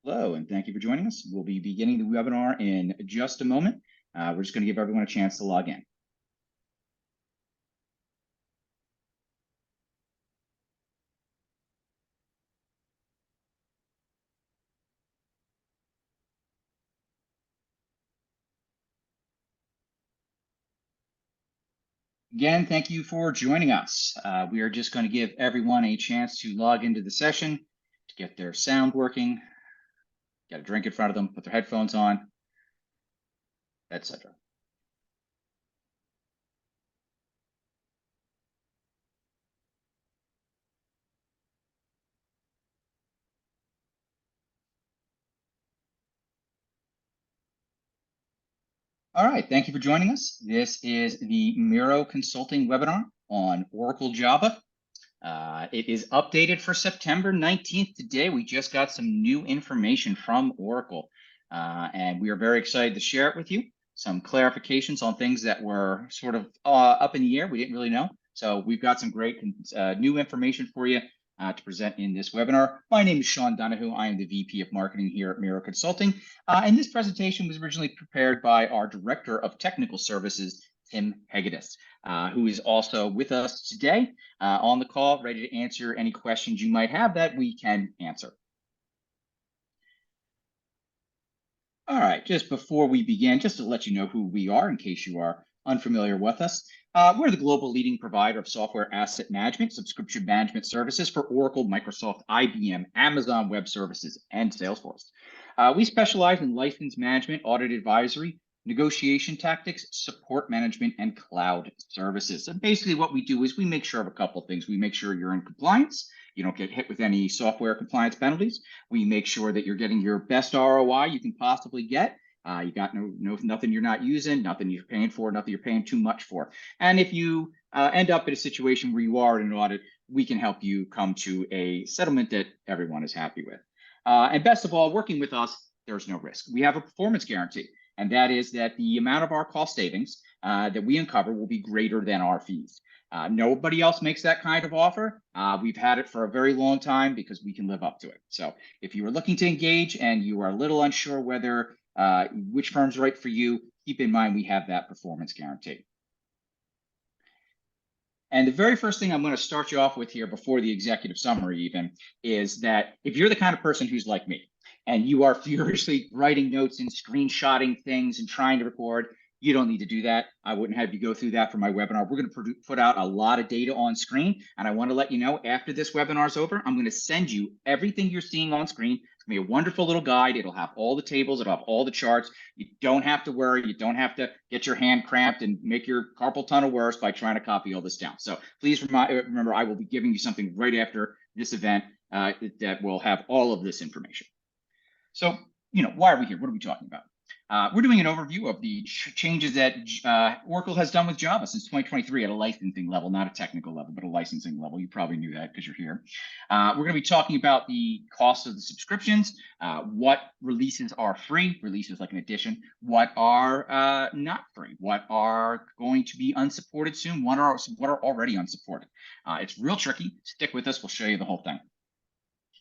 Hello, and thank you for joining us. We'll be beginning the webinar in just a moment. We're just going to give everyone a chance to log in. Again, thank you for joining us. We are just going to give everyone a chance to log into the session, to get their sound working, get a drink in front of them, put their headphones on, etc. All right, thank you for joining us. This is the Miro Consulting webinar on Oracle Java. It is updated for September 19th today. We just got some new information from Oracle, and we are very excited to share it with you. Some clarifications on things that were sort of up in the air. We didn't really know. So we've got some great new information for you to present in this webinar. My name is Sean Donahue. I am the VP of Marketing here at Miro Consulting. And this presentation was originally prepared by our Director of Technical Services, Tim Hegedus, who is also with us today on the call, ready to answer any questions you might have that we can answer. All right, just before we begin, just to let you know who we are in case you are unfamiliar with us. We're the global leading provider of software asset management, subscription management services for Oracle, Microsoft, IBM, Amazon Web Services, and Salesforce. We specialize in license management, audit advisory, negotiation tactics, support management, and cloud services. So basically what we do is we make sure of a couple of things. We make sure you're in compliance. You don't get hit with any software compliance penalties. We make sure that you're getting your best ROI you can possibly get. You got nothing you're not using, nothing you're paying for, nothing you're paying too much for. And if you end up in a situation where you are in an audit, we can help you come to a settlement that everyone is happy with. And best of all, working with us, there's no risk. We have a performance guarantee, and that is that the amount of our cost savings that we uncover will be greater than our fees. Nobody else makes that kind of offer. We've had it for a very long time because we can live up to it. So if you are looking to engage and you are a little unsure whether which firm's right for you, keep in mind we have that performance guarantee. And the very first thing I'm going to start you off with here before the executive summary even is that if you're the kind of person who's like me and you are furiously writing notes and screenshotting things and trying to record, you don't need to do that. I wouldn't have you go through that for my webinar. We're going to put out a lot of data on screen. And I want to let you know after this webinar is over, I'm going to send you everything you're seeing on screen. It's going to be a wonderful little guide. It'll have all the tables. It'll have all the charts. You don't have to worry. You don't have to get your hand cramped and make your carpal tunnel worse by trying to copy all this down. So please remember, I will be giving you something right after this event that will have all of this information. So, why are we here? What are we talking about? We're doing an overview of the changes that Oracle has done with Java since 2023 at a licensing level, not a technical level, but a licensing level. You probably knew that because you're here. We're going to be talking about the cost of the subscriptions, what releases are free, releases like an addition, what are not free, what are going to be unsupported soon, what are already unsupported. It's real tricky. Stick with us. We'll show you the whole thing.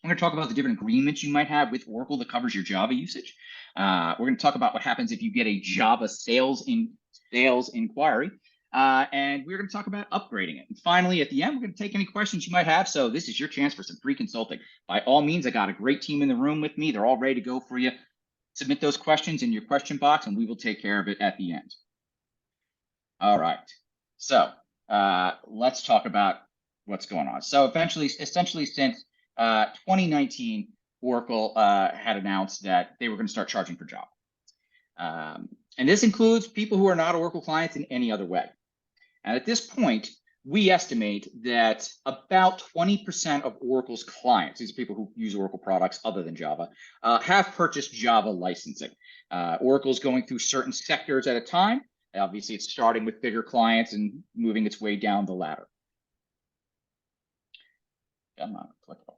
We're going to talk about the different agreements you might have with Oracle that covers your Java usage. We're going to talk about what happens if you get a Java sales inquiry. And we're going to talk about upgrading it. And finally, at the end, we're going to take any questions you might have. So this is your chance for some free consulting. By all means, I got a great team in the room with me. They're all ready to go for you. Submit those questions in your question box, and we will take care of it at the end. All right. So let's talk about what's going on. So essentially, since 2019, Oracle had announced that they were going to start charging for Java. And this includes people who are not Oracle clients in any other way. And at this point, we estimate that about 20% of Oracle's clients, these are people who use Oracle products other than Java, have purchased Java licensing. Oracle's going through certain sectors at a time. Obviously, it's starting with bigger clients and moving its way down the ladder. Come on, click it.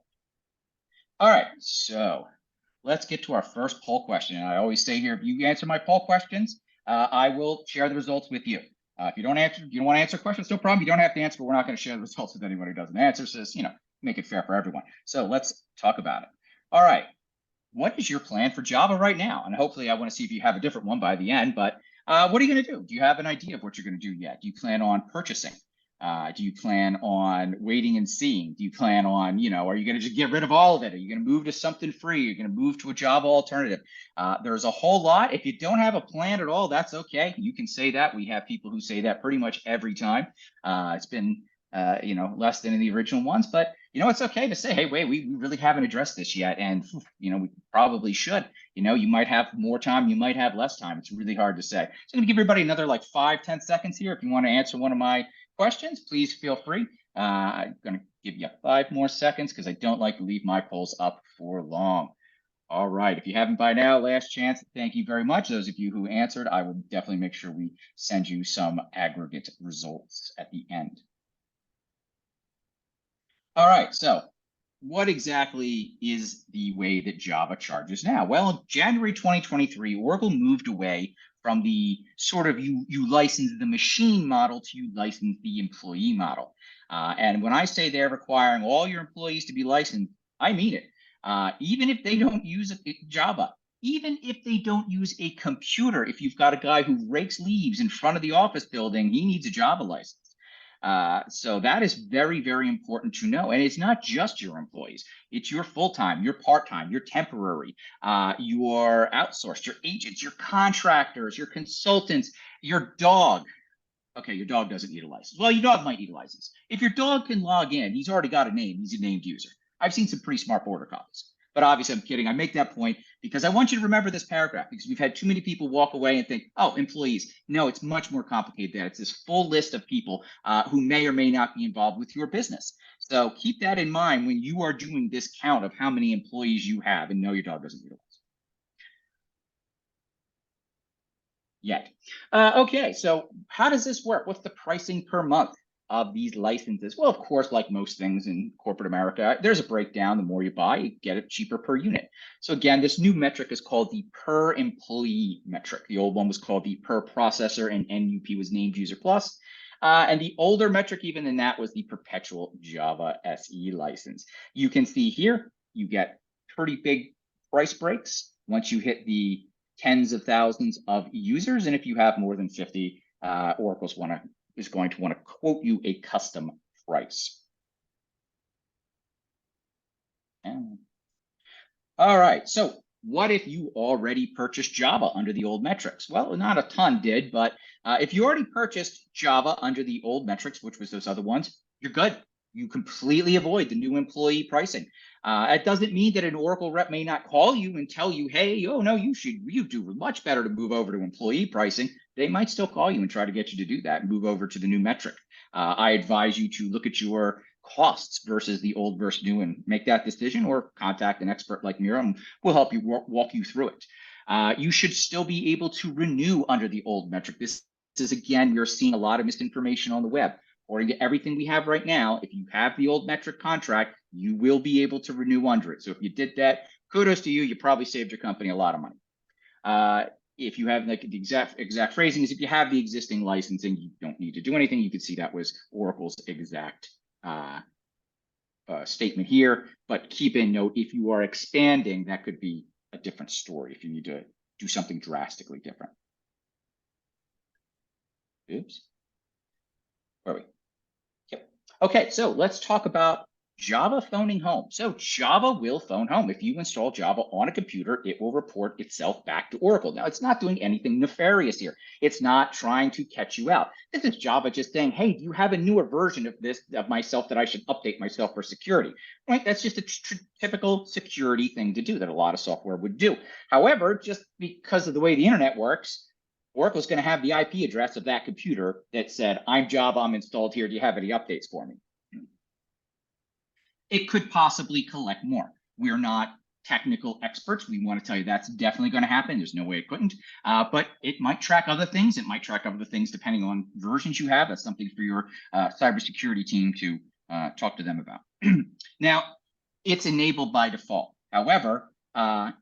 All right, so let's get to our first poll question. And I always say here, if you answer my poll questions, I will share the results with you. If you don't want to answer questions, no problem. You don't have to answer, but we're not going to share the results with anyone who doesn't answer. So, make it fair for everyone. So let's talk about it. All right. what is your plan for Java right now? And hopefully I want to see if you have a different one by the end, but what are you going to do? Do you have an idea of what you're going to do yet? Do you plan on purchasing? Do you plan on waiting and seeing? Do you plan on, are you going to just get rid of all of it? Are you going to move to something free? You're going to move to a Java alternative? There's a whole lot. If you don't have a plan at all, that's okay. You can say that. We have people who say that pretty much every time. It's been, less than in the original ones, but it's okay to say, hey, wait, we really haven't addressed this yet. And, we probably should. You might have more time, you might have less time. It's really hard to say. So I'm going to give everybody another like 5-10 seconds here. If you want to answer one of my questions, please feel free. I'm going to give you 5 more seconds because I don't like to leave my polls up for long. All right. If you haven't by now, last chance. Thank you very much. Those of you who answered, I will definitely make sure we send you some aggregate results at the end. All right. So what exactly is the way that Java charges now? Well, in January 2023, Oracle moved away from the sort of you license the machine model to you license the employee model. And when I say they're requiring all your employees to be licensed, I mean it. Even if they don't use Java, even if they don't use a computer, if you've got a guy who rakes leaves in front of the office building, he needs a Java license. So that is very, very important to know. And it's not just your employees. It's your full-time, your part-time, your temporary, your outsourced, your agents, your contractors, your consultants, your dog. Okay, your dog doesn't need a license. Well, your dog might need a license. If your dog can log in, he's already got a name. He's a named user. I've seen some pretty smart border collies. But obviously, I'm kidding. I make that point because I want you to remember this paragraph because we've had too many people walk away and think, oh, employees. No, it's much more complicated than that. It's this full list of people who may or may not be involved with your business. So keep that in mind when you are doing this count of how many employees you have, and no, your dog doesn't need a license yet. Okay, so how does this work? What's the pricing per month of these licenses? Well, of course, like most things in corporate America, there's a breakdown. The more you buy, you get it cheaper per unit. So again, this new metric is called the per employee metric. The old one was called the per processor, and NUP was named user plus. And the older metric even than that was the perpetual Java SE license. You can see here, you get pretty big price breaks once you hit the tens of thousands of users. And if you have more than 50, Oracle's is going to want to quote you a custom price. All right, so what if you already purchased Java under the old metrics? Well, not a ton did, but if you already purchased Java under the old metrics, which was those other ones, you're good. You completely avoid the new employee pricing. It doesn't mean that an Oracle rep may not call you and tell you, hey, oh no, you do much better to move over to employee pricing. They might still call you and try to get you to do that and move over to the new metric. I advise you to look at your costs versus the old versus new and make that decision, or contact an expert like Mira and we'll help you walk you through it. You should still be able to renew under the old metric. This is, again, you're seeing a lot of misinformation on the web. According to everything we have right now, if you have the old metric contract, you will be able to renew under it. So if you did that, kudos to you. You probably saved your company a lot of money. If you have like the exact phrasing is if you have the existing licensing, you don't need to do anything. You can see that was Oracle's exact statement here. But keep in note, if you are expanding, that could be a different story if you need to do something drastically different. Oops. Where are we? Yep. Okay, so let's talk about Java phoning home. So Java will phone home. If you install Java on a computer, it will report itself back to Oracle. Now, it's not doing anything nefarious here. It's not trying to catch you out. This is Java just saying, hey, do you have a newer version of this, of myself, that I should update myself for security? Right? That's just a typical security thing to do that a lot of software would do. However, just because of the way the internet works, Oracle's going to have the IP address of that computer that said, I'm Java, I'm installed here. Do you have any updates for me? It could possibly collect more. We're not technical experts. We want to tell you that's definitely going to happen. There's no way it couldn't, but it might track other things. It might track other things depending on versions you have. That's something for your cybersecurity team to talk to them about. Now, it's enabled by default. However,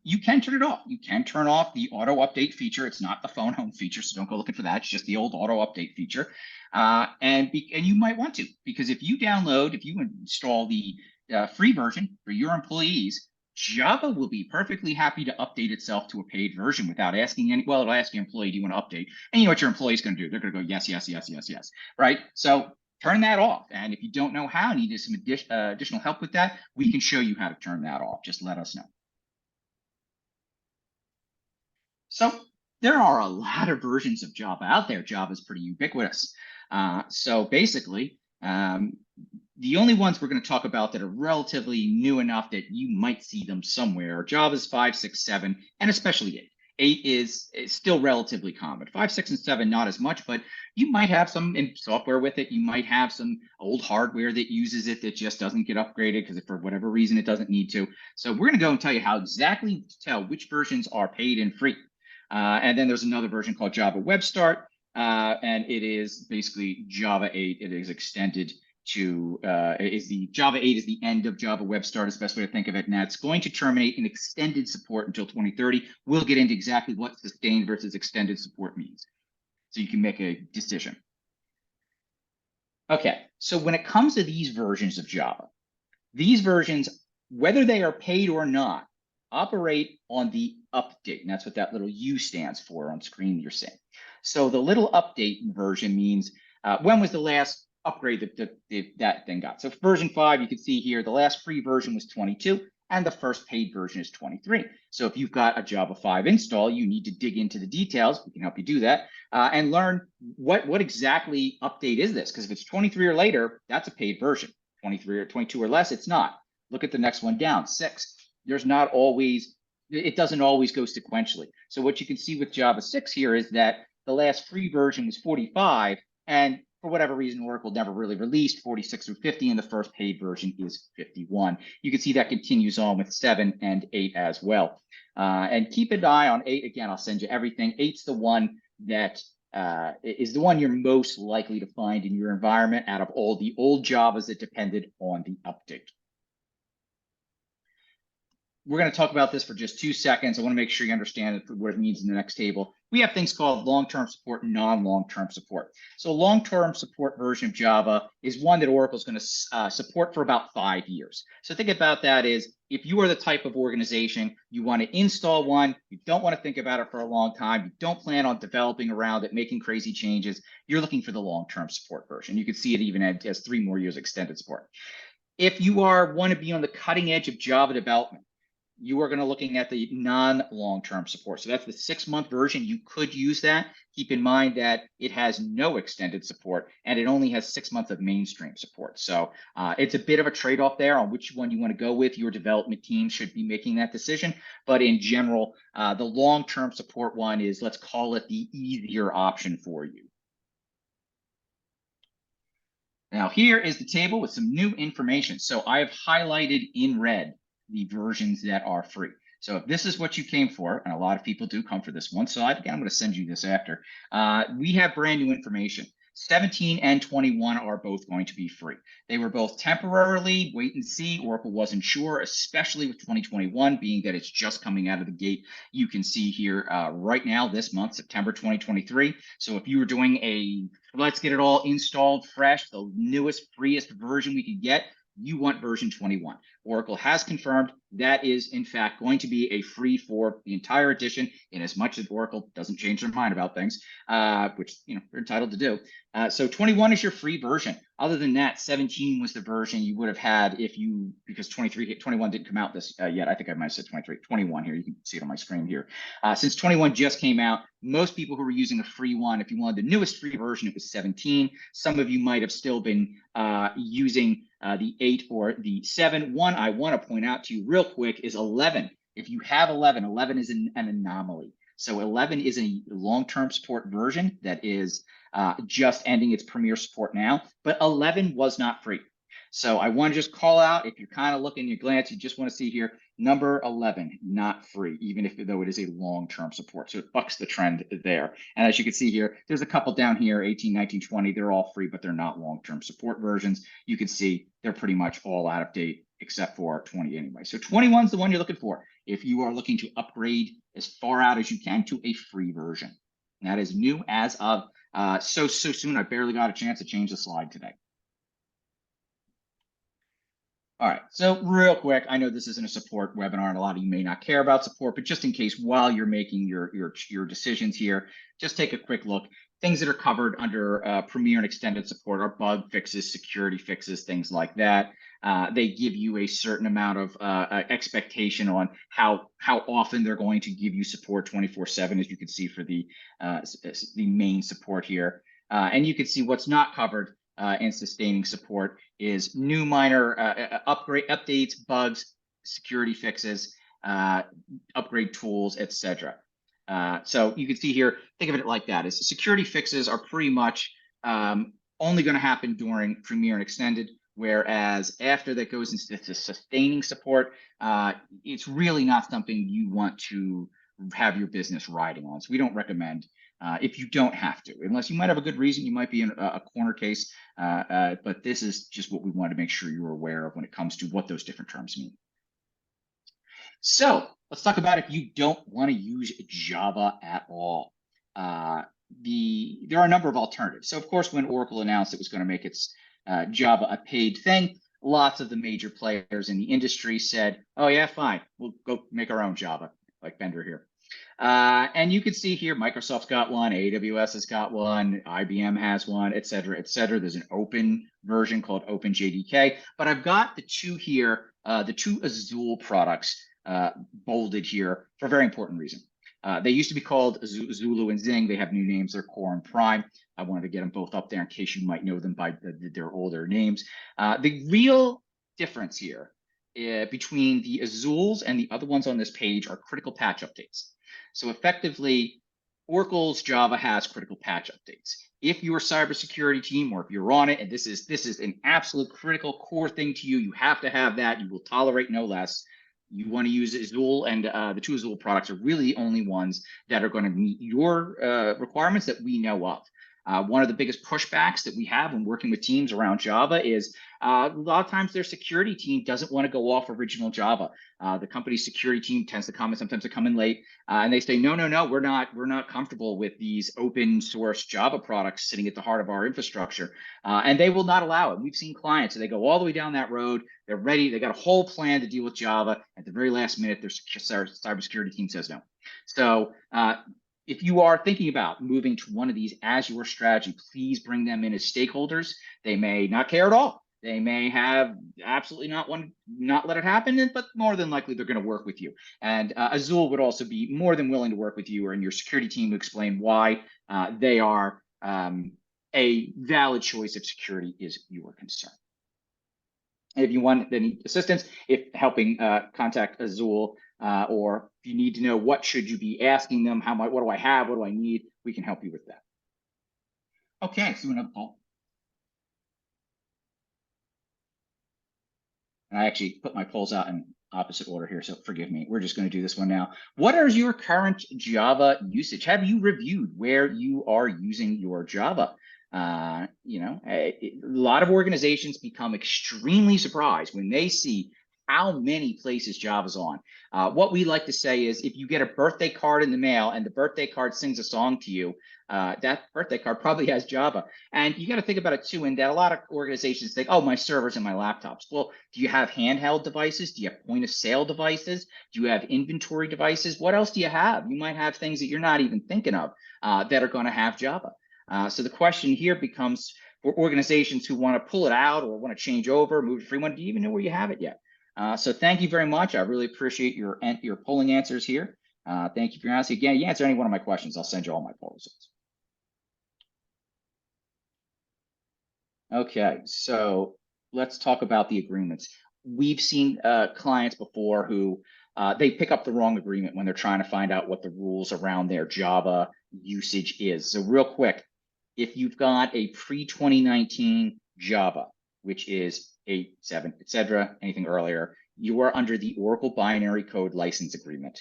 you can turn it off. You can turn off the auto update feature. It's not the phone home feature, so don't go looking for that. It's just the old auto update feature. And you might want to, because if you install the free version for your employees, Java will be perfectly happy to update itself to a paid version without asking any, well, it'll ask your employee, do you want to update? And you know what your employee is going to do? They're going to go, yes, yes, yes, yes, yes, right? So turn that off. And if you don't know how, need some additional help with that, we can show you how to turn that off. Just let us know. So there are a lot of versions of Java out there. Java is pretty ubiquitous. So basically, the only ones we're going to talk about that are relatively new enough that you might see them somewhere are Java's 5, 6, 7, and especially 8. 8 is still relatively common. 5, 6, and 7, not as much, but you might have some software with it. You might have some old hardware that uses it that just doesn't get upgraded because for whatever reason it doesn't need to. So we're going to go and tell you how exactly to tell which versions are paid and free. And then there's another version called Java Web Start, and it is basically Java 8. It is extended to Java 8 is the end of Java Web Start is the best way to think of it. And that's going to terminate in extended support until 2030. We'll get into exactly what sustained versus extended support means, so you can make a decision. Okay, so when it comes to these versions of Java, these versions, whether they are paid or not, operate on the update. And that's what that little U stands for on screen you're seeing. So the little update version means when was the last upgrade that thing got. So version 5, you can see here, the last free version was 22 and the first paid version is 23. So if you've got a Java 5 install, you need to dig into the details. We can help you do that and learn what exactly update is this? Because if it's 23 or later, that's a paid version. 23 or 22 or less, it's not. Look at the next one down, 6. There's not always, it doesn't always go sequentially. So what you can see with Java 6 here is that the last free version was 45, and for whatever reason, Oracle never really released 46 through 50, and the first paid version is 51. You can see that continues on with 7 and 8 as well. And keep an eye on 8. Again, I'll send you everything. 8's the one that is the one you're most likely to find in your environment out of all the old Javas that depended on the update. We're going to talk about this for just 2 seconds. I want to make sure you understand what it means in the next table. We have things called long-term support and non-long-term support. So long-term support version of Java is one that Oracle is going to support for about 5 years. So think about that as if you are the type of organization, you want to install one, you don't want to think about it for a long time, you don't plan on developing around it, making crazy changes, you're looking for the long-term support version. You can see it even has 3 more years extended support. If you want to be on the cutting edge of Java development, you are going to looking at the non-long-term support. So that's the 6-month version. You could use that. Keep in mind that it has no extended support and it only has 6 months of mainstream support. So it's a bit of a trade-off there on which one you want to go with. Your development team should be making that decision. But in general, the long-term support one is, let's call it the easier option for you. Now here is the table with some new information. So I have highlighted in red the versions that are free. So if this is what you came for, and a lot of people do come for this one slide, again, I'm going to send you this after, we have brand new information. 17 and 21 are both going to be free. They were both temporarily wait and see. Oracle wasn't sure, especially with 2021 being that it's just coming out of the gate. You can see here right now, this month, September 2023. So if you were doing a, let's get it all installed fresh, the newest, freest version we could get, you want version 21. Oracle has confirmed that is, in fact, going to be a free for the entire edition, in as much as Oracle doesn't change their mind about things, which they're entitled to do. So 21 is your free version. Other than that, 17 was the version you would have had if you, because 21 didn't come out this yet. I think I might have said 21 here. You can see it on my screen here. Since 21 just came out, most people who were using a free one, if you wanted the newest free version, it was 17. Some of you might have still been using the 8 or the 7. One I want to point out to you real quick is 11. If you have 11, 11 is an anomaly. So 11 is a long-term support version that is just ending its premier support now, but 11 was not free. So I want to just call out, if you're kind of looking, you glance, you just want to see here, number 11, not free, even though it is a long-term support. So it bucks the trend there. And as you can see here, there's a couple down here, 18, 19, 20, they're all free, but they're not long-term support versions. You can see they're pretty much all out of date, except for 20 anyway. So 21 is the one you're looking for if you are looking to upgrade as far out as you can to a free version. And that is new as of so soon. I barely got a chance to change the slide today. All right, so real quick, I know this isn't a support webinar and a lot of you may not care about support, but just in case while you're making your decisions here, just take a quick look. Things that are covered under Premier and Extended support are bug fixes, security fixes, things like that. They give you a certain amount of expectation on how often they're going to give you support 24/7, as you can see for the main support here. And you can see what's not covered and sustaining support is new minor updates, bugs, security fixes, upgrade tools, etc. So you can see here, think of it like that: is security fixes are pretty much only going to happen during Premier and Extended, whereas after that goes into sustaining support, it's really not something you want to have your business riding on. So we don't recommend if you don't have to, unless you might have a good reason. You might be in a corner case, but this is just what we want to make sure you're aware of when it comes to what those different terms mean. So let's talk about if you don't want to use Java at all. There are a number of alternatives. So of course, when Oracle announced it was going to make its Java a paid thing, lots of the major players in the industry said, oh yeah, fine, we'll go make our own Java, like Bender here. And you can see here, Microsoft's got one, AWS has got one, IBM has one, et cetera, et cetera. There's an open version called OpenJDK, but I've got the two here, the two Azul products bolded here for a very important reason. They used to be called Zulu and Zing. They have new names. They're Core and Prime. I wanted to get them both up there in case you might know them by their older names. The real difference here between the Azuls and the other ones on this page are critical patch updates. So effectively, Oracle's Java has critical patch updates. If your cybersecurity team, or if you're on it, and this is an absolute critical core thing to you, you have to have that. You will tolerate no less. You want to use Azul, and the two Azul products are really the only ones that are going to meet your requirements that we know of. One of the biggest pushbacks that we have when working with teams around Java is a lot of times their security team doesn't want to go off original Java. The company's security team tends to come, and sometimes they come in late, and they say, no, we're not comfortable with these open source Java products sitting at the heart of our infrastructure, and they will not allow it. We've seen clients, so they go all the way down that road. They're ready. They got a whole plan to deal with Java. At the very last minute, their cybersecurity team says no. So if you are thinking about moving to one of these as your strategy, please bring them in as stakeholders. They may not care at all. They may have absolutely not let it happen, but more than likely they're going to work with you. And Azul would also be more than willing to work with you or in your security team to explain why they are a valid choice if security is your concern. And if you want any assistance, if helping contact Azul, or if you need to know what should you be asking them, what do I have, what do I need, we can help you with that. Okay, so another poll. And I actually put my polls out in opposite order here, so forgive me. We're just going to do this one now. What is your current Java usage? Have you reviewed where you are using your Java? A lot of organizations become extremely surprised when they see how many places Java's on. What we like to say is if you get a birthday card in the mail and the birthday card sings a song to you, that birthday card probably has Java. And you got to think about it too, in that a lot of organizations think, oh, my servers and my laptops. Well, do you have handheld devices? Do you have point of sale devices? Do you have inventory devices? What else do you have? You might have things that you're not even thinking of that are going to have Java. So the question here becomes, for organizations who want to pull it out or want to change over, move to free one, do you even know where you have it yet? So thank you very much. I really appreciate your polling answers here. Thank you for your honesty. Again, you answer any one of my questions, I'll send you all my poll results. Okay, so let's talk about the agreements. We've seen clients before who they pick up the wrong agreement when they're trying to find out what the rules around their Java usage is. So real quick, if you've got a pre-2019 Java, which is 8, 7, etc., anything earlier, you are under the Oracle Binary Code License Agreement.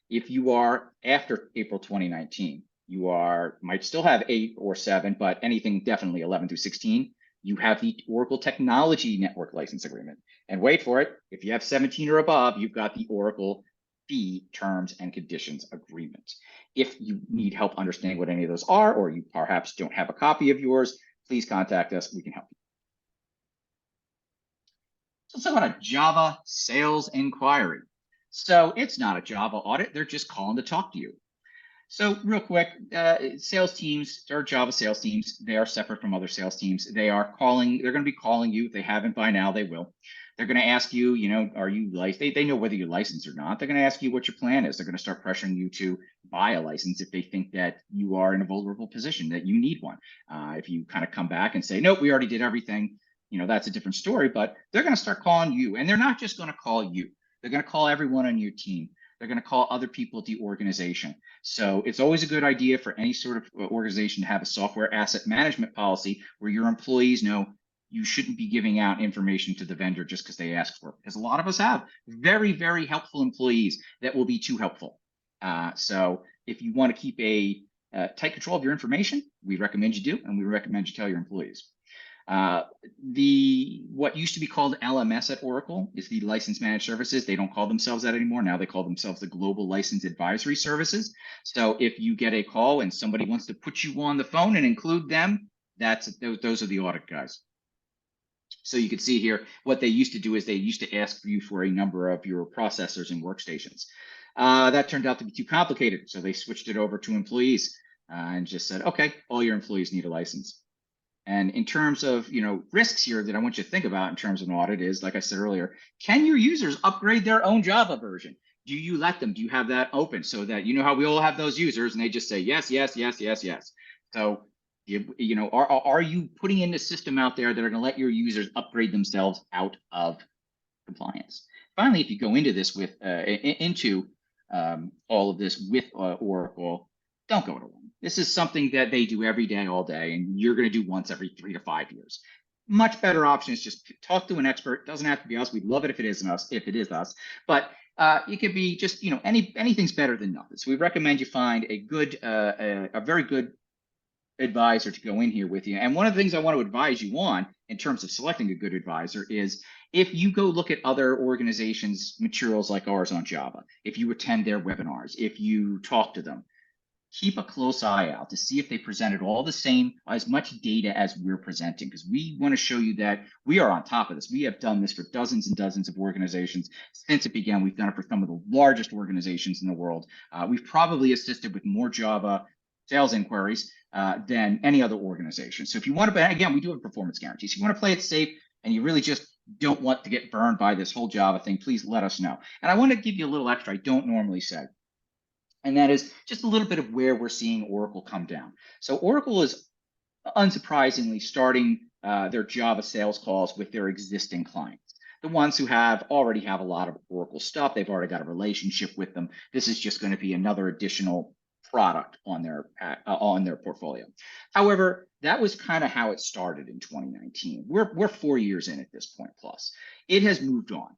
If you are after April 2019, you might still have 8 or 7, but anything definitely 11 through 16, you have the Oracle Technology Network License Agreement. And wait for it, if you have 17 or above, you've got the Oracle Fee Terms and Conditions Agreement. If you need help understanding what any of those are, or you perhaps don't have a copy of yours, please contact us, we can help you. So let's talk about a Java sales inquiry. So it's not a Java audit. They're just calling to talk to you. So real quick, sales teams or Java sales teams, they are separate from other sales teams. They're going to be calling you. If they haven't by now, they will. They're going to ask you, are you licensed? They know whether you're licensed or not. They're going to ask you what your plan is. They're going to start pressuring you to buy a license if they think that you are in a vulnerable position, that you need one. If you kind of come back and say, nope, we already did everything, that's a different story, but they're going to start calling you, and they're not just going to call you. They're going to call everyone on your team. They're going to call other people at the organization. So it's always a good idea for any sort of organization to have a software asset management policy where your employees know you shouldn't be giving out information to the vendor just because they ask for it. Because a lot of us have very, very helpful employees that will be too helpful. So if you want to keep a tight control of your information, we recommend you do, and we recommend you tell your employees. What used to be called LMS at Oracle is the License Managed Services. They don't call themselves that anymore. Now they call themselves the Global License Advisory Services. So if you get a call and somebody wants to put you on the phone and include them, those are the audit guys. So you can see here, what they used to do is they used to ask you for a number of your processors and workstations. That turned out to be too complicated. So they switched it over to employees and just said, okay, all your employees need a license. And in terms of risks here that I want you to think about in terms of an audit is, like I said earlier, can your users upgrade their own Java version? Do you let them? Do you have that open so that how we all have those users and they just say yes, yes, yes, yes, yes. So are you putting in a system out there that are going to let your users upgrade themselves out of compliance? Finally, if you go into this with all of this with Oracle, don't go to one. This is something that they do every day, all day, and you're going to do once every 3 to 5 years. Much better option is just talk to an expert. It doesn't have to be us. We'd love it if it is us, but it could be just anything's better than nothing. So we recommend you find a good, a very good advisor to go in here with you. And one of the things I want to advise you on in terms of selecting a good advisor is if you go look at other organizations' materials like ours on Java, if you attend their webinars, if you talk to them, keep a close eye out to see if they presented all the same, as much data as we're presenting, because we want to show you that we are on top of this. We have done this for dozens and dozens of organizations since it began. We've done it for some of the largest organizations in the world. We've probably assisted with more Java sales inquiries than any other organization. So if you want to, again, we do have performance guarantees. If you want to play it safe and you really just don't want to get burned by this whole Java thing, please let us know. And I want to give you a little extra I don't normally say. And that is just a little bit of where we're seeing Oracle come down. So Oracle is unsurprisingly starting their Java sales calls with their existing clients. The ones who already have a lot of Oracle stuff, they've already got a relationship with them. This is just going to be another additional product on their portfolio. However, that was kind of how it started in 2019. We're 4 years in at this point plus. It has moved on.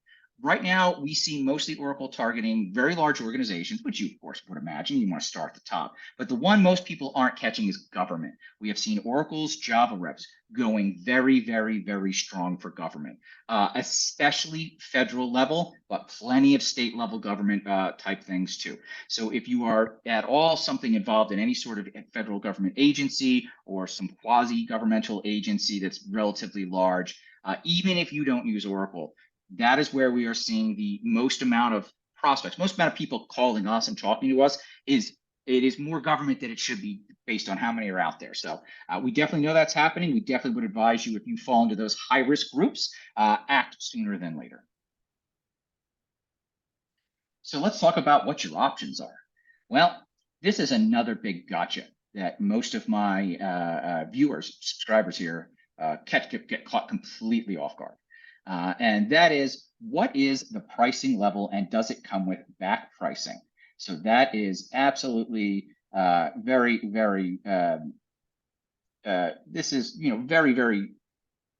Right now, we see mostly Oracle targeting very large organizations, which you, of course, would imagine. You want to start at the top. But the one most people aren't catching is government. We have seen Oracle's Java reps going very, very, very strong for government, especially federal level, but plenty of state level government type things too. So if you are at all something involved in any sort of federal government agency or some quasi-governmental agency that's relatively large, even if you don't use Oracle, that is where we are seeing the most amount of prospects, most amount of people calling us and talking to us. It is more government than it should be based on how many are out there. So we definitely know that's happening. We definitely would advise you, if you fall into those high-risk groups, act sooner than later. So let's talk about what your options are. Well, this is another big gotcha that most of my viewers, subscribers here, get caught completely off guard. And that is, what is the pricing level and does it come with back pricing? So that is absolutely very, very, this is, very, very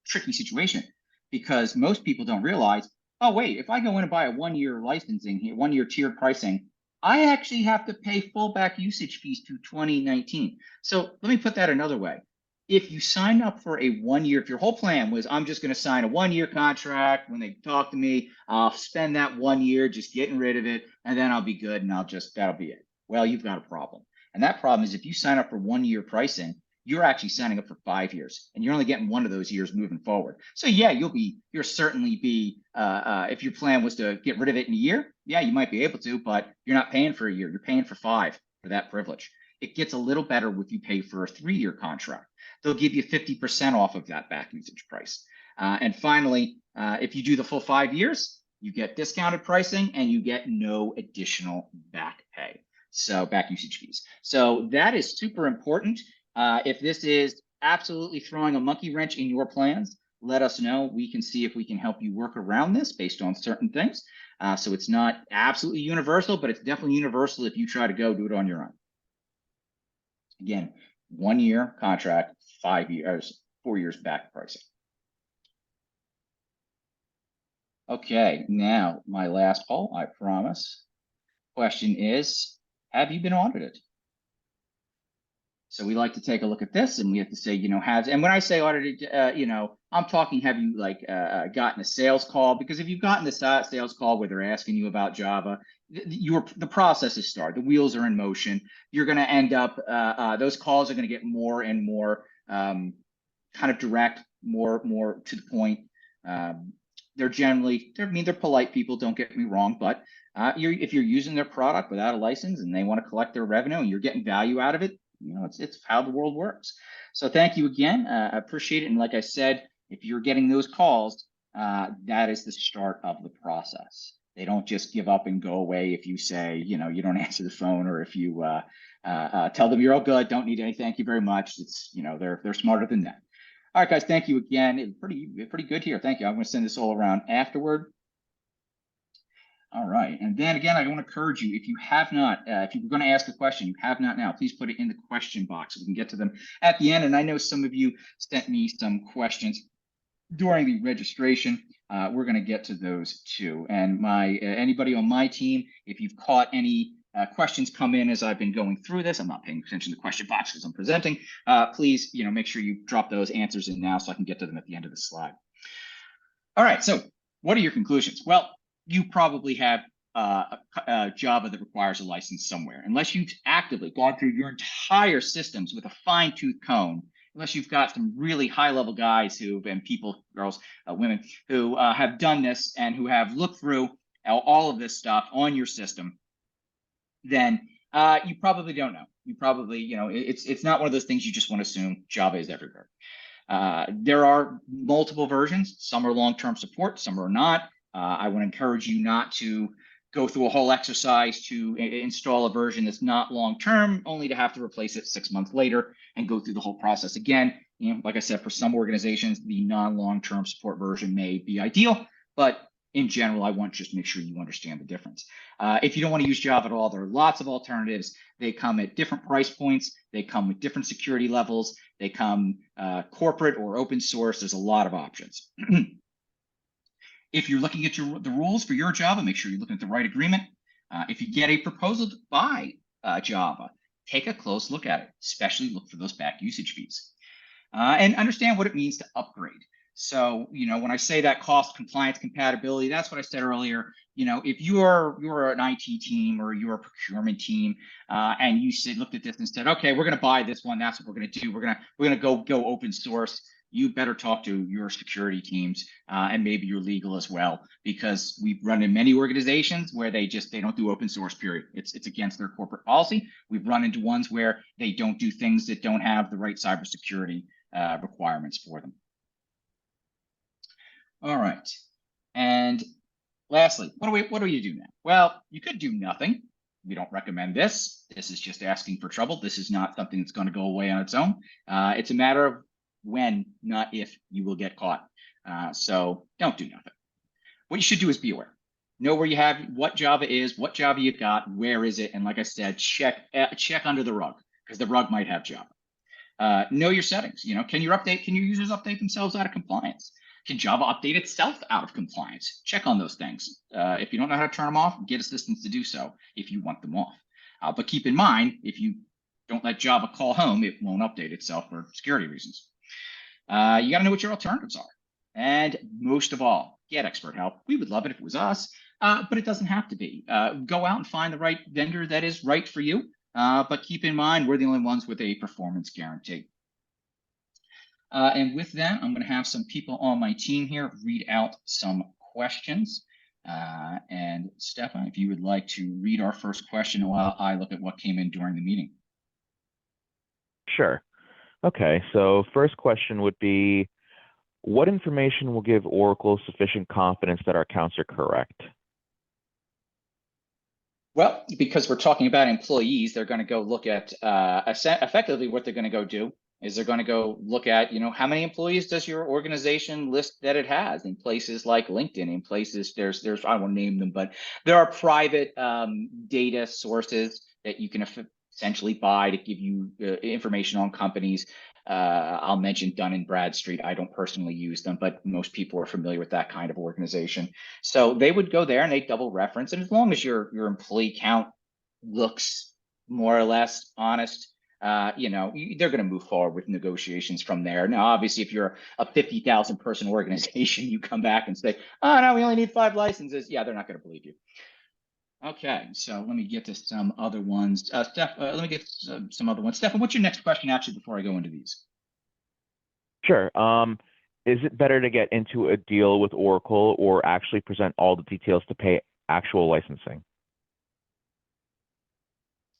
tricky situation, because most people don't realize, oh, wait, if I go in and buy a 1-year licensing here, 1-year tiered pricing, I actually have to pay full back usage fees to 2019. So let me put that another way. If you sign up for a 1-year, if your whole plan was, I'm just going to sign a 1-year contract, when they talk to me, I'll spend that 1 year just getting rid of it, and then I'll be good and that'll be it. Well, you've got a problem. And that problem is, if you sign up for 1-year pricing, you're actually signing up for 5 years, and you're only getting one of those years moving forward. So yeah, you'll certainly be, if your plan was to get rid of it in a year, yeah, you might be able to, but you're not paying for a year, you're paying for 5 for that privilege. It gets a little better if you pay for a 3-year contract. They'll give you 50% off of that back usage price. And finally, if you do the full 5 years, you get discounted pricing and you get no additional back pay. So back usage fees. So that is super important. If this is absolutely throwing a monkey wrench in your plans, let us know. We can see if we can help you work around this based on certain things. So it's not absolutely universal, but it's definitely universal if you try to go do it on your own. Again, 1-year contract, 5 years, 4 years back pricing. Okay, now my poll, I promise. Question is, have you been audited? So we like to take a look at this, and we have to say, and when I say audited, I'm talking, have you gotten a sales call? Because if you've gotten the sales call where they're asking you about Java, the process is started. The wheels are in motion. You're going to end up, those calls are going to get more and more kind of direct, more to the point. They're polite people, don't get me wrong, but if you're using their product without a license and they want to collect their revenue and you're getting value out of it, it's how the world works. So thank you again. I appreciate it. And like I said, if you're getting those calls, that is the start of the process. They don't just give up and go away if you say, you don't answer the phone, or if you tell them you're all good, don't need any, thank you very much. It's, they're smarter than that. All right, guys, thank you again. It's pretty good here. Thank you. I'm going to send this all around afterward. All right, and then again, I want to encourage you, if you have not, if you're going to ask a question, you have not now, please put it in the question box so we can get to them at the end. And I know some of you sent me some questions during the registration. We're going to get to those too. And anybody on my team, if you've caught any questions come in as I've been going through this, I'm not paying attention to the question box because I'm presenting. Please, make sure you drop those answers in now so I can get to them at the end of the slide. All right, so what are your conclusions? Well, you probably have a Java that requires a license somewhere, unless you've actively gone through your entire systems with a fine-tooth comb, unless you've got some really high-level guys girls, women, who have done this and who have looked through all of this stuff on your system, then you probably don't know. You probably, it's not one of those things you just want to assume Java is everywhere. There are multiple versions. Some are long-term support, some are not. I want to encourage you not to go through a whole exercise to install a version that's not long-term, only to have to replace it 6 months later and go through the whole process again. Like I said, for some organizations, the non-long-term support version may be ideal, but in general, I want just to make sure you understand the difference. If you don't want to use Java at all, there are lots of alternatives. They come at different price points. They come with different security levels. They come corporate or open source. There's a lot of options. If you're looking at the rules for your Java, make sure you're looking at the right agreement. If you get a proposal to buy Java, take a close look at it, especially look for those back usage fees. And understand what it means to upgrade. So, when I say that cost, compliance, compatibility, that's what I said earlier. If you're an IT team or you're a procurement team, and you looked at this and said, okay, we're going to buy this one. That's what we're going to do. We're going to go open source. You better talk to your security teams and maybe your legal as well, because we've run in many organizations where they don't do open source, period. It's against their corporate policy. We've run into ones where they don't do things that don't have the right cybersecurity requirements for them. All right. And lastly, what do you do now? Well, you could do nothing. We don't recommend this. This is just asking for trouble. This is not something that's going to go away on its own. It's a matter of when, not if, you will get caught. So don't do nothing. What you should do is be aware. Know where you have, what Java is, what Java you've got, where is it, and like I said, check under the rug, because the rug might have Java. Know your settings. Can your users update themselves out of compliance? Can Java update itself out of compliance? Check on those things. If you don't know how to turn them off, get assistance to do so if you want them off. But keep in mind, if you don't let Java call home, it won't update itself for security reasons. You got to know what your alternatives are. And most of all, get expert help. We would love it if it was us, but it doesn't have to be. Go out and find the right vendor that is right for you. But keep in mind, we're the only ones with a performance guarantee. And with that, I'm going to have some people on my team here read out some questions. And Stefan, if you would like to read our first question while I look at what came in during the meeting. Sure. Okay, so first question would be, what information will give Oracle sufficient confidence that our accounts are correct? Well, because we're talking about employees, they're going to go look at effectively what they're going to go do is they're going to go look at, how many employees does your organization list that it has in places like LinkedIn, in places there's I won't name them, but there are private data sources that you can essentially buy to give you information on companies. I'll mention Dun & Bradstreet. I don't personally use them, but most people are familiar with that kind of organization. So they would go there and they double reference. And as long as your employee count looks more or less honest, they're going to move forward with negotiations from there. Now, obviously, if you're a 50,000 person organization, you come back and say, oh, no, we only need 5 licenses. Yeah, they're not going to believe you. Okay, so let me get to some other ones. Let me get some other ones. Stefan, what's your next question actually before I go into these? Sure. Is it better to get into a deal with Oracle or actually present all the details to pay actual licensing?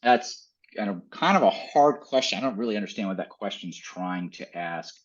That's kind of a hard question. I don't really understand what that question's trying to ask.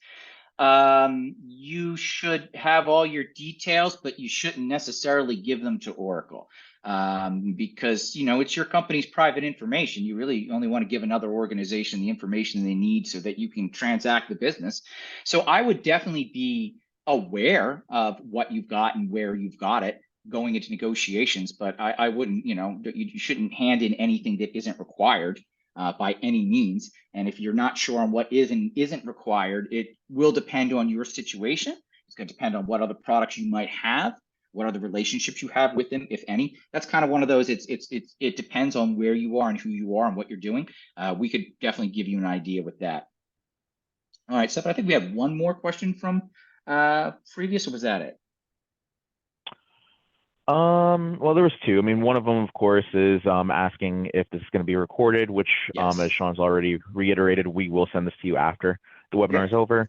You should have all your details, but you shouldn't necessarily give them to Oracle because, it's your company's private information. You really only want to give another organization the information they need so that you can transact the business. So I would definitely be aware of what you've got and where you've got it going into negotiations, but I wouldn't, you shouldn't hand in anything that isn't required by any means. And if you're not sure on what is and isn't required, it will depend on your situation. It's going to depend on what other products you might have, what other relationships you have with them, if any. That's kind of one of those. It depends on where you are and who you are and what you're doing. We could definitely give you an idea with that. All right, Steph, I think we have one more question from previous, or was that it? Well, there was 2. I mean, one of them, of course, is asking if this is going to be recorded, which, Yes. As Sean's already reiterated, we will send this to you after the webinar is over.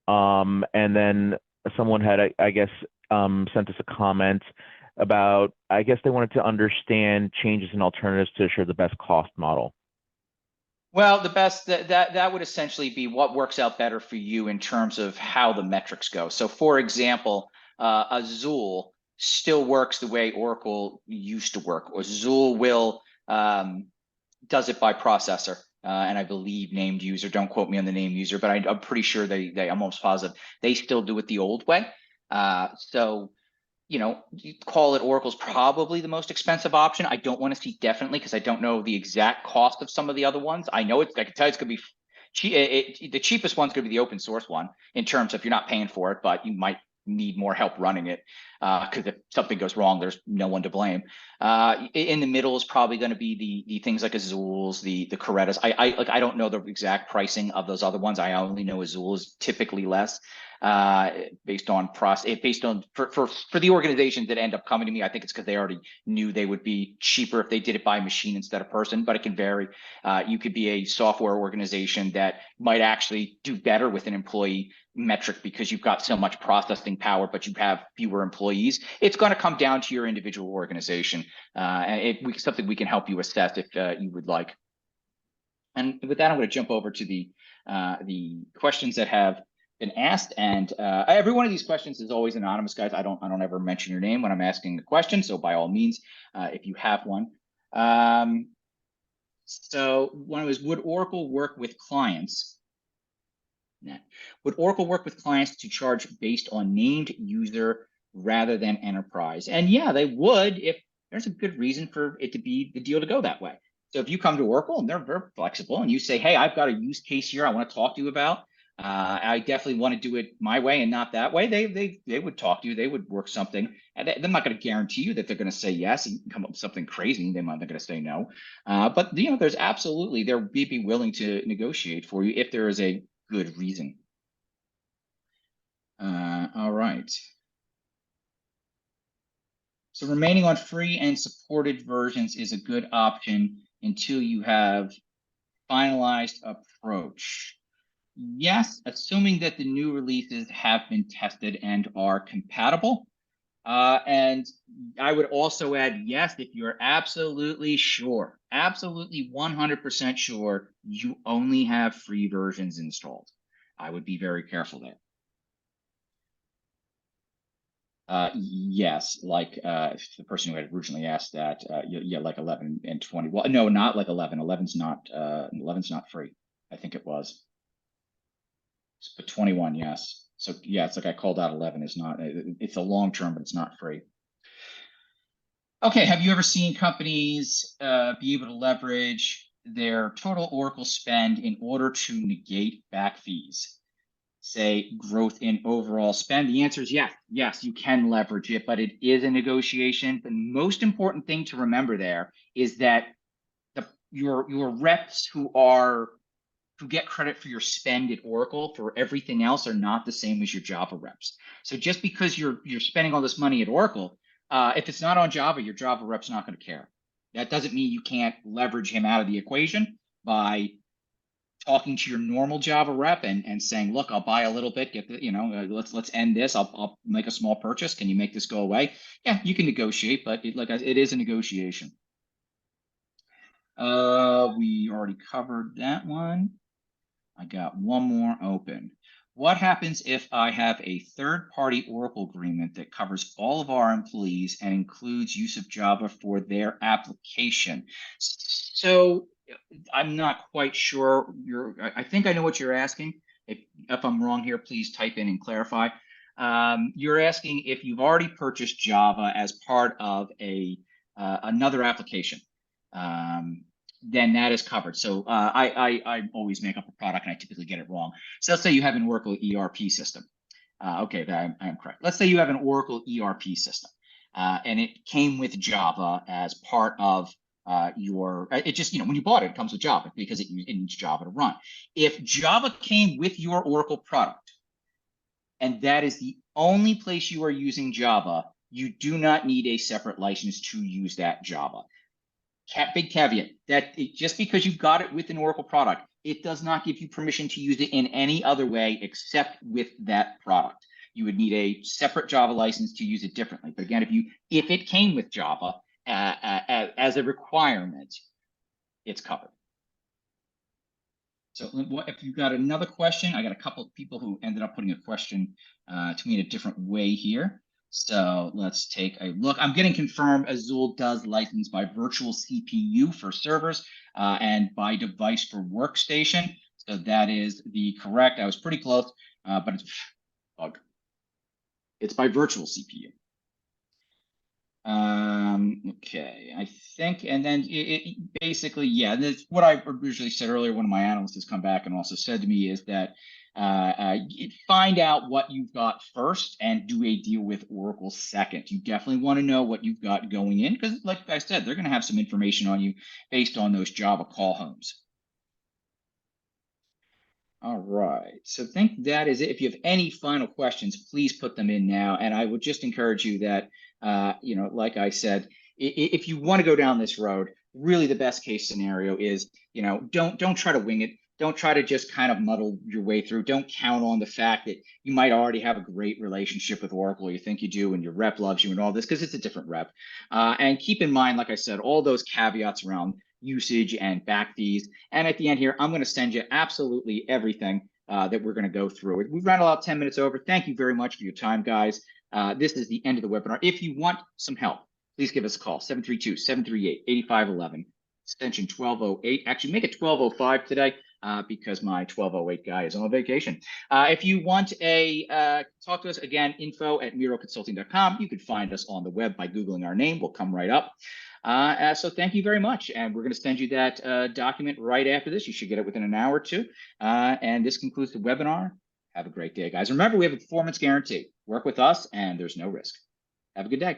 And then someone had, I guess, sent us a comment about, I guess they wanted to understand changes and alternatives to assure the best cost model. Well, the best that would essentially be what works out better for you in terms of how the metrics go. So, for example, Azul still works the way Oracle used to work. Azul will does it by processor, and I believe named user. Don't quote me on the named user, but I'm pretty sure I'm almost positive they still do it the old way. So, you call it Oracle's probably the most expensive option. I don't want to see definitely because I don't know the exact cost of some of the other ones. I know I can tell you it's going to be cheap. The cheapest one's going to be the open source one in terms of you're not paying for it, but you might need more help running it because if something goes wrong, there's no one to blame. In the middle is probably going to be the things like Azul's, the Corettas. I don't know the exact pricing of those other ones. I only know Azul is typically less based on for the organizations that end up coming to me. I think it's because they already knew they would be cheaper if they did it by machine instead of person, but it can vary. You could be a software organization that might actually do better with an employee metric because you've got so much processing power, but you have fewer employees. It's going to come down to your individual organization, and something we can help you assess if you would like. And with that, I'm going to jump over to the questions that have been asked, and every one of these questions is always anonymous, guys. I don't ever mention your name when I'm asking the question, so by all means, if you have one. So one was, would Oracle work with clients? Would Oracle work with clients to charge based on named user rather than enterprise? And yeah, they would if there's a good reason for it to be the deal to go that way. So if you come to Oracle and they're very flexible and you say, hey, I've got a use case here I want to talk to you about. I definitely want to do it my way and not that way. They would talk to you. They would work something. And they're not going to guarantee you that they're going to say yes. You can come up with something crazy. They're going to say no. But there's absolutely they'll be willing to negotiate for you if there is a good reason. All right. So remaining on free and supported versions is a good option until you have finalized approach. Yes, assuming that the new releases have been tested and are compatible. And I would also add, yes, if you're absolutely sure, absolutely 100% sure you only have free versions installed, I would be very careful there. Yes, like the person who had originally asked that, yeah, like 11 and 20. Well, no, not like 11. 11's not free. I think it was, but 21, yes. So yeah, it's like I called out 11 is not. It's a long term, but it's not free. Okay, have you ever seen companies be able to leverage their total Oracle spend in order to negate back fees? Say growth in overall spend? The answer is yes. Yes, you can leverage it, but it is a negotiation. The most important thing to remember there is that your reps who get credit for your spend at Oracle for everything else are not the same as your Java reps. So just because you're spending all this money at Oracle, if it's not on Java, your Java rep's not going to care. That doesn't mean you can't leverage him out of the equation by talking to your normal Java rep and saying, look, I'll buy a little bit, get the, let's end this. I'll make a small purchase. Can you make this go away? Yeah, you can negotiate, but it is a negotiation. We already covered that one. I got one more open. What happens if I have a third-party Oracle agreement that covers all of our employees and includes use of Java for their application? So I'm not quite sure. I think I know what you're asking. If I'm wrong here, please type in and clarify. You're asking if you've already purchased Java as part of another application. Then that is covered. So I always make up a product and I typically get it wrong. So let's say you have an Oracle ERP system. Okay, I'm correct. Let's say you have an Oracle ERP system, and it came with Java as part of it just, when you bought it, it comes with Java because it needs Java to run. If Java came with your Oracle product, and that is the only place you are using Java, you do not need a separate license to use that Java. Big caveat that just because you've got it with an Oracle product, it does not give you permission to use it in any other way except with that product. You would need a separate Java license to use it differently. But again, if it came with Java as a requirement, it's covered. So if you've got another question, I got a couple of people who ended up putting a question to me in a different way here. So let's take a look. I'm getting confirmed Azul does license by virtual CPU for servers and by device for workstation. So that is the correct. I was pretty close, but it's by virtual CPU. Okay, I think, and then it basically, yeah, that's what I originally said earlier. One of my analysts has come back and also said to me is that find out what you've got first and do a deal with Oracle second. You definitely want to know what you've got going in because, like I said, they're going to have some information on you based on those Java call homes. All right, so I think that is it. If you have any final questions, please put them in now. And I would just encourage you that, like I said, if you want to go down this road, really the best case scenario is, don't try to wing it. Don't try to just kind of muddle your way through. Don't count on the fact that you might already have a great relationship with Oracle. You think you do, and your rep loves you and all this, because it's a different rep. And keep in mind, like I said, all those caveats around usage and back fees. And at the end here, I'm going to send you absolutely everything that we're going to go through. We've run about 10 minutes over. Thank you very much for your time, guys. This is the end of the webinar. If you want some help, please give us a call, 732-738-8511, extension 1208. Actually, make it 1205 today because my 1208 guy is on vacation. If you want talk to us, again, info@miroconsulting.com. You can find us on the web by Googling our name. We'll come right up. So thank you very much. And we're going to send you that document right after this. You should get it within an hour or two. And this concludes the webinar. Have a great day, guys. Remember, we have a performance guarantee. Work with us and there's no risk. Have a good day.